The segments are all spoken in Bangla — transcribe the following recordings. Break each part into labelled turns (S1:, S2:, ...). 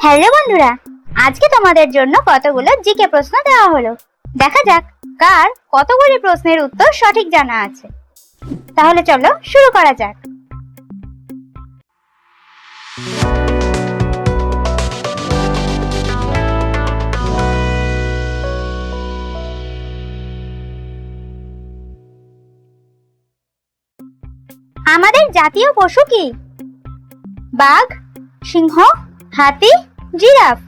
S1: হ্যালো বন্ধুরা, আজকে তোমাদের জন্য কতগুলো জিকে প্রশ্ন দেওয়া হলো। দেখা যাক কার কতগুলি প্রশ্নের উত্তর সঠিক জানা আছে। তাহলে চলো শুরু করা যাক। আমাদের জাতীয় পশু কি? বাঘ, সিংহ, হাতি, জিরাফ।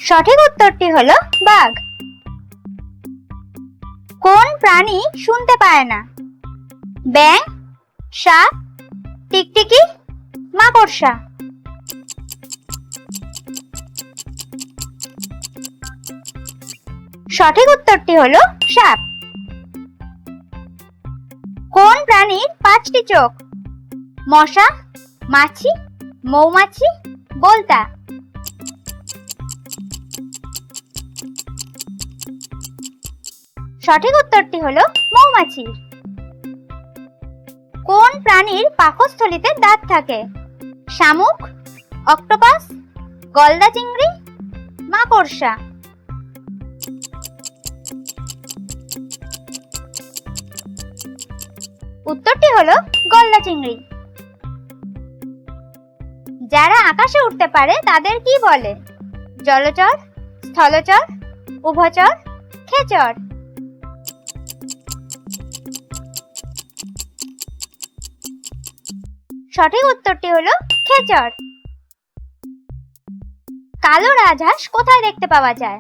S1: সঠিক উত্তরটি হলো বাঘ। কোন প্রাণী শুনতে পায় না? ব্যাঙ, সাপ, টিকটিকি, মাকড়সা। সঠিক উত্তরটি হলো সাপ। কোন প্রাণীর 5টি চোখ? মশা, মাছি, মৌমাছি, বোলতা। সঠিক উত্তরটি হলো মৌমাছি। কোন প্রাণীর পাকস্থলীতে দাঁত থাকে? শামুক, অক্টোপাস, গলদা চিংড়ি, মাকড়সা। উত্তরটি হলো গলদা চিংড়ি। যারা আকাশে উঠতে পারে তাদের কি বলে? জলচর, স্থলচর, উভচর, খেচর। সঠিক উত্তরটি হলো খেচর। কালো রাজহাঁস কোথায় দেখতে পাওয়া যায়?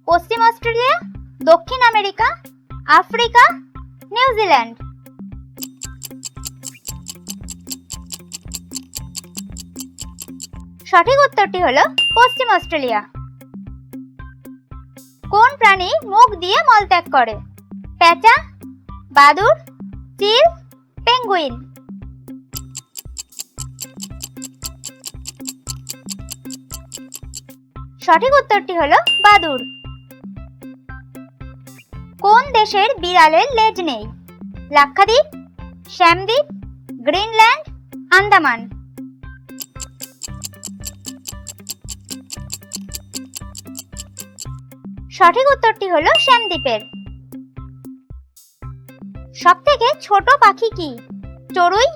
S1: পশ্চিম অস্ট্রেলিয়া, দক্ষিণ আমেরিকা, আফ্রিকা, নিউজিল্যান্ড। সঠিক উত্তরটি হলো পশ্চিম অস্ট্রেলিয়া। কোন প্রাণী মুখ দিয়ে মলত্যাগ করে? পেঁচা, বাদুড়, চিল, পেঙ্গুইন। সঠিক উত্তরটি হলো বাদুড়। কোন দেশের বিড়ালের লেজ নেই? লাক্ষাদ্বীপ, শ্যামদ্বীপ, গ্রিনল্যান্ড, আন্দামান। সঠিক উত্তরটি হলো শ্যামদ্বীপের। সবথেকে ছোট পাখি কি? চড়ুই,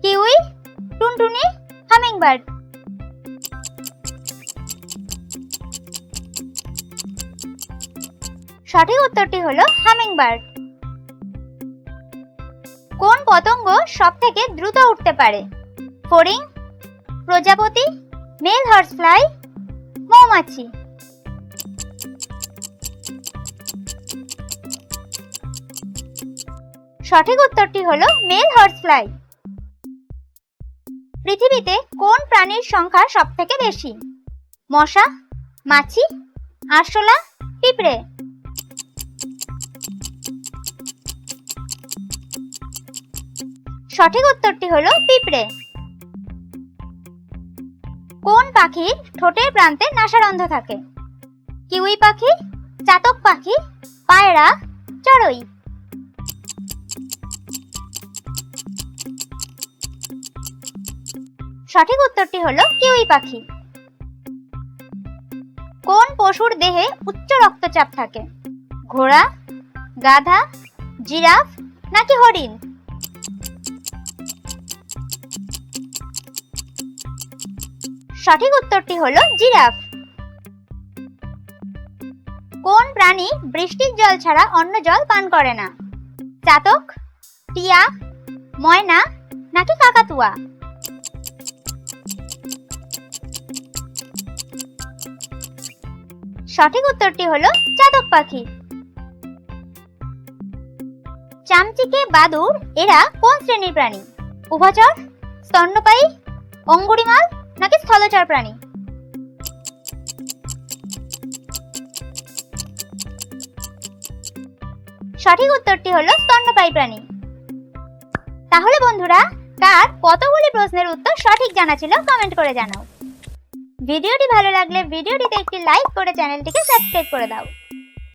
S1: কিউই, টুনটুনি, হামিংবার্ড। সঠিক উত্তরটি হলো হামিংবার্ড। কোন পতঙ্গ সবথেকে দ্রুত উঠতে পারে? ফড়িং, প্রজাপতি, মেল হর্সফ্লাই, মৌমাছি। সঠিক উত্তরটি হলো মেল হর্সফ্লাই। পৃথিবীতে কোন প্রাণীর সংখ্যা সবথেকে বেশি? মশা, মাছি, আরশোলা, পিঁপড়ে। সঠিক উত্তরটি হলো পিঁপড়ে। কোন পাখির ঠোঁটের প্রান্তে নাসারন্ধ্র থাকে? কিউই পাখি, চাতক পাখি, পায়রা, চড়ুই। সঠিক উত্তরটি হলো কিউই পাখি। কোন পশুর দেহে উচ্চ রক্তচাপ থাকে? ঘোড়া, গাধা, জিরাফ নাকি হরিণ? সঠিক উত্তরটি হলো জিরাফ। কোন প্রাণী বৃষ্টির জল ছাড়া অন্য জল পান করে না? চাতক, টিয়া, ময়না নাকি কাকাতুয়া? সঠিক উত্তরটি হলো চাতক পাখি। চামচিকে, বাদুড় এরা কোন শ্রেণীর প্রাণী? উভচর, স্তন্যপায়ী, অঙ্গুরিমাল নাকি স্থলচর প্রাণী? সঠিক উত্তরটি হলো স্তন্যপায়ী প্রাণী। তাহলে বন্ধুরা, কার কতগুলি প্রশ্নের উত্তর সঠিক জানা ছিল কমেন্ট করে জানাও। ভিডিওটি ভালো লাগলে ভিডিওটিতে একটি লাইক করে চ্যানেলটিকে সাবস্ক্রাইব করে দাও।